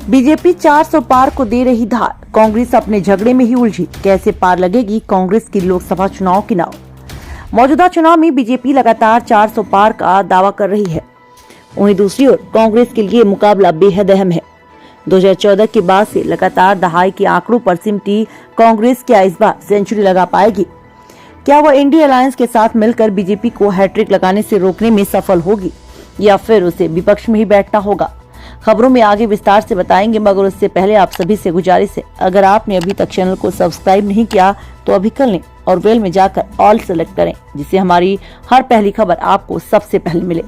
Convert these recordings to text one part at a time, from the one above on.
BJP 400 पार को दे रही धार, कांग्रेस अपने झगड़े में ही उलझी, कैसे पार लगेगी कांग्रेस की लोकसभा चुनाव की नाव। मौजूदा चुनाव में बीजेपी लगातार 400 पार का दावा कर रही है। वहीं दूसरी ओर कांग्रेस के लिए मुकाबला बेहद अहम है। 2014 के बाद से लगातार दहाई के आंकड़ों पर सिमटी कांग्रेस क्या इस बार सेंचुरी लगा पाएगी? क्या वह इंडिया अलायंस के साथ मिलकर बीजेपी को हैट्रिक लगाने से रोकने में सफल होगी या फिर उसे विपक्ष में ही बैठना होगा? खबरों में आगे विस्तार से बताएंगे, मगर उससे पहले आप सभी से गुजारिश है, अगर आपने अभी तक चैनल को सब्सक्राइब नहीं किया तो अभी कर लें और बेल में जाकर ऑल सेलेक्ट करें, जिससे हमारी हर पहली खबर आपको सबसे पहले मिले।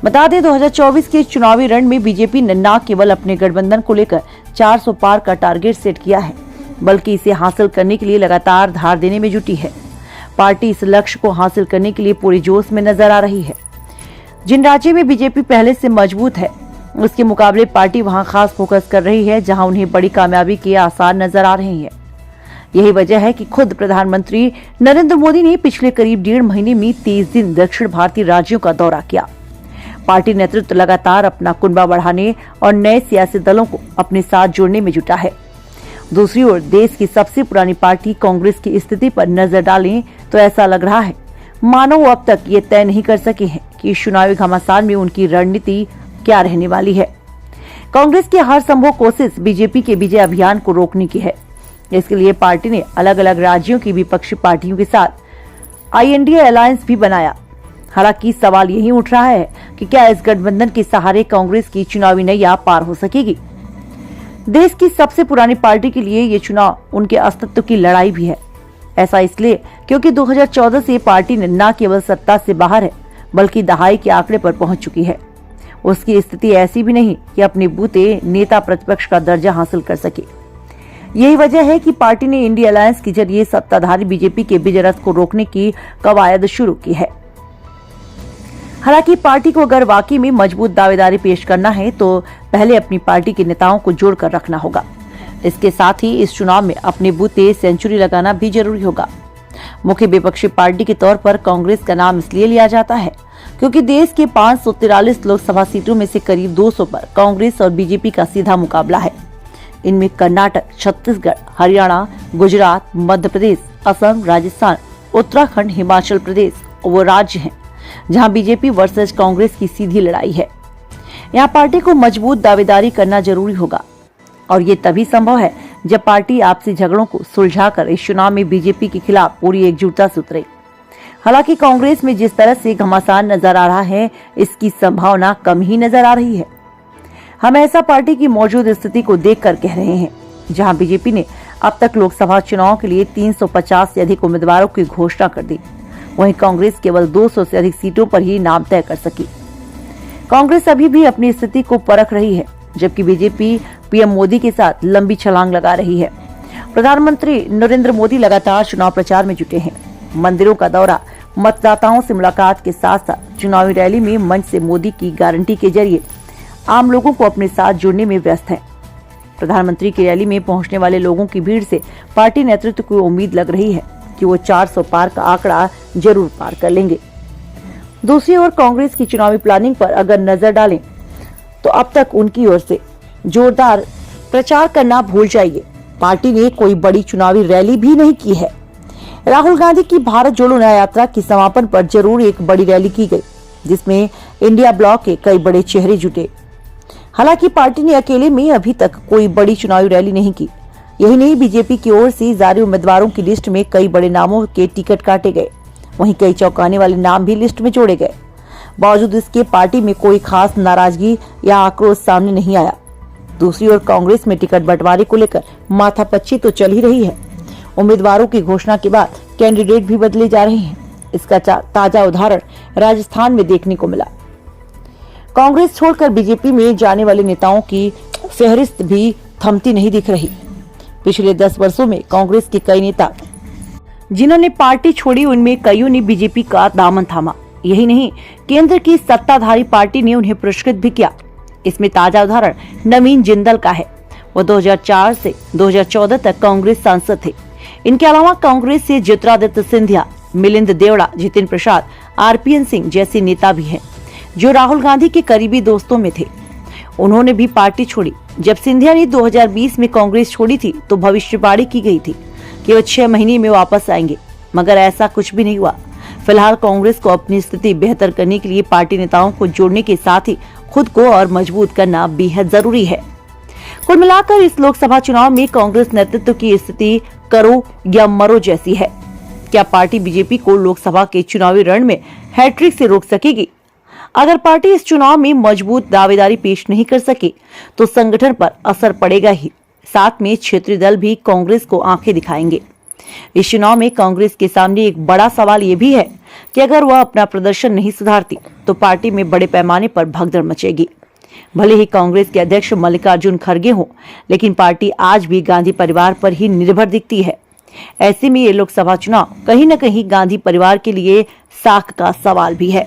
बता दें 2024 के चुनावी रण में बीजेपी ने न केवल अपने गठबंधन को लेकर 400 पार का टारगेट सेट किया है, बल्कि इसे हासिल करने के लिए लगातार धार देने में जुटी है। पार्टी इस लक्ष्य को हासिल करने के लिए पूरे जोश में नजर आ रही है। जिन राज्यों में बीजेपी पहले से मजबूत है, उसके मुकाबले पार्टी वहां खास फोकस कर रही है जहां उन्हें बड़ी कामयाबी के आसार नजर आ रहे हैं। यही वजह है कि खुद प्रधानमंत्री नरेंद्र मोदी ने पिछले करीब 1.5 महीने में 30 दिन दक्षिण भारतीय राज्यों का दौरा किया। पार्टी नेतृत्व लगातार अपना कुनबा बढ़ाने और नए सियासी दलों को अपने साथ जोड़ने में जुटा है। दूसरी ओर देश की सबसे पुरानी पार्टी कांग्रेस की स्थिति पर नजर डालें तो ऐसा लग रहा है मानो वो अब तक ये तय नहीं कर सके हैं कि इस चुनावी घमासान में उनकी रणनीति क्या रहने वाली है। कांग्रेस की हर संभव कोशिश बीजेपी के विजय अभियान को रोकने की है। इसके लिए पार्टी ने अलग अलग राज्यों की विपक्षी पार्टियों के साथ इंडिया अलायंस भी बनाया। हालांकि सवाल यही उठ रहा है कि क्या इस गठबंधन के सहारे कांग्रेस की चुनावी नैया पार हो सकेगी? देश की सबसे पुरानी पार्टी के लिए ये चुनाव उनके अस्तित्व की लड़ाई भी है। ऐसा इसलिए क्योंकि 2014 से पार्टी ने न केवल सत्ता से बाहर है, बल्कि दहाई के आंकड़े पर पहुंच चुकी है। उसकी स्थिति ऐसी भी नहीं कि अपने बूते नेता प्रतिपक्ष का दर्जा हासिल कर सके। यही वजह है कि पार्टी ने इंडिया अलायंस के जरिए सत्ताधारी बीजेपी के विजय रथ को रोकने की कवायद शुरू की है। हालांकि पार्टी को अगर वाकई में मजबूत दावेदारी पेश करना है तो पहले अपनी पार्टी के नेताओं को जोड़कर रखना होगा। इसके साथ ही इस चुनाव में अपने बूते सेंचुरी लगाना भी जरूरी होगा। मुख्य विपक्षी पार्टी के तौर पर कांग्रेस का नाम इसलिए लिया जाता है क्योंकि देश के 543 लोकसभा सीटों में से करीब 200 पर कांग्रेस और बीजेपी का सीधा मुकाबला है। इनमें कर्नाटक, छत्तीसगढ़, हरियाणा, गुजरात, मध्य प्रदेश, असम, राजस्थान, उत्तराखंड, हिमाचल प्रदेश वो राज्य हैं जहां बीजेपी वर्सेस कांग्रेस की सीधी लड़ाई है। यहां पार्टी को मजबूत दावेदारी करना जरूरी होगा और ये तभी संभव है जब पार्टी आपसी झगड़ों को सुलझाकर इस चुनाव में बीजेपी के खिलाफ पूरी एकजुटता से उतरे। हालांकि कांग्रेस में जिस तरह से घमासान नजर आ रहा है, इसकी संभावना कम ही नजर आ रही है। हम ऐसा पार्टी की मौजूद स्थिति को देखकर कह रहे हैं जहां बीजेपी ने अब तक लोकसभा चुनाव के लिए 350 से अधिक उम्मीदवारों की घोषणा कर दी, वहीं कांग्रेस केवल 200 से अधिक सीटों पर ही नाम तय कर सकी। कांग्रेस अभी भी अपनी स्थिति को परख रही है, जबकि बीजेपी पीएम मोदी के साथ लंबी छलांग लगा रही है। प्रधानमंत्री नरेंद्र मोदी लगातार चुनाव प्रचार में जुटे हैं। मंदिरों का दौरा, मतदाताओं से मुलाकात के साथ साथ चुनावी रैली में मंच से मोदी की गारंटी के जरिए आम लोगों को अपने साथ जुड़ने में व्यस्त हैं। प्रधानमंत्री की रैली में पहुंचने वाले लोगों की भीड़ से पार्टी नेतृत्व को उम्मीद लग रही है कि वो 400 पार का आंकड़ा जरूर पार कर लेंगे। दूसरी ओर कांग्रेस की चुनावी प्लानिंग पर अगर नजर डालें तो अब तक उनकी ओर से जोरदार प्रचार करना भूल जाइए। पार्टी ने कोई बड़ी चुनावी रैली भी नहीं की है। राहुल गांधी की भारत जोड़ो न्याय यात्रा के समापन पर जरूर एक बड़ी रैली की गई, जिसमें इंडिया ब्लॉक के कई बड़े चेहरे जुटे। हालांकि पार्टी ने अकेले में अभी तक कोई बड़ी चुनावी रैली नहीं की। यही नहीं, बीजेपी की ओर से जारी उम्मीदवारों की लिस्ट में कई बड़े नामों के टिकट काटे गए, वहीं कई चौंकाने वाले नाम भी लिस्ट में जोड़े गए। बावजूद इसके पार्टी में कोई खास नाराजगी या आक्रोश सामने नहीं आया। दूसरी ओर कांग्रेस में टिकट बंटवारे को लेकर माथापच्ची तो चल ही रही है। उम्मीदवारों की घोषणा के बाद कैंडिडेट भी बदले जा रहे हैं। इसका ताजा उदाहरण राजस्थान में देखने को मिला। कांग्रेस छोड़कर बीजेपी में जाने वाले नेताओं की फहरिस्त भी थमती नहीं दिख रही। पिछले 10 वर्षों में कांग्रेस के कई नेता जिन्होंने पार्टी छोड़ी, उनमें कईयों ने बीजेपी का दामन थामा। यही नहीं, केंद्र की सत्ताधारी पार्टी ने उन्हें पुरस्कृत भी किया। इसमें ताजा उदाहरण नवीन जिंदल का है। वो 2004 से 2014 तक कांग्रेस सांसद थे। इनके अलावा कांग्रेस से ज्योतिरादित्य सिंधिया, मिलिंद देवड़ा, जितिन प्रसाद, आरपीएन सिंह जैसे नेता भी हैं। जो राहुल गांधी के करीबी दोस्तों में थे। उन्होंने भी पार्टी छोड़ी। जब सिंधिया ने 2020 में कांग्रेस छोड़ी थी तो भविष्यवाणी की गई थी कि वो 6 महीने में वापस आएंगे, मगर ऐसा कुछ भी नहीं हुआ। फिलहाल कांग्रेस को अपनी स्थिति बेहतर करने के लिए पार्टी नेताओं को जोड़ने के साथ ही खुद को और मजबूत करना बेहद जरूरी है। कुल मिलाकर इस लोकसभा चुनाव में कांग्रेस नेतृत्व की स्थिति करो या मरो जैसी है। क्या पार्टी बीजेपी को लोकसभा के चुनावी रण में हैट्रिक से रोक सकेगी? अगर पार्टी इस चुनाव में मजबूत दावेदारी पेश नहीं कर सके तो संगठन पर असर पड़ेगा ही, साथ में क्षेत्रीय दल भी कांग्रेस को आंखें दिखाएंगे। इस चुनाव में कांग्रेस के सामने एक बड़ा सवाल ये भी है कि अगर वह अपना प्रदर्शन नहीं सुधारती तो पार्टी में बड़े पैमाने पर भगदड़ मचेगी। भले ही कांग्रेस के अध्यक्ष मल्लिकार्जुन खड़गे हों, लेकिन पार्टी आज भी गांधी परिवार पर ही निर्भर दिखती है। ऐसे में ये लोकसभा चुनाव कहीं न कहीं गांधी परिवार के लिए साख का सवाल भी है।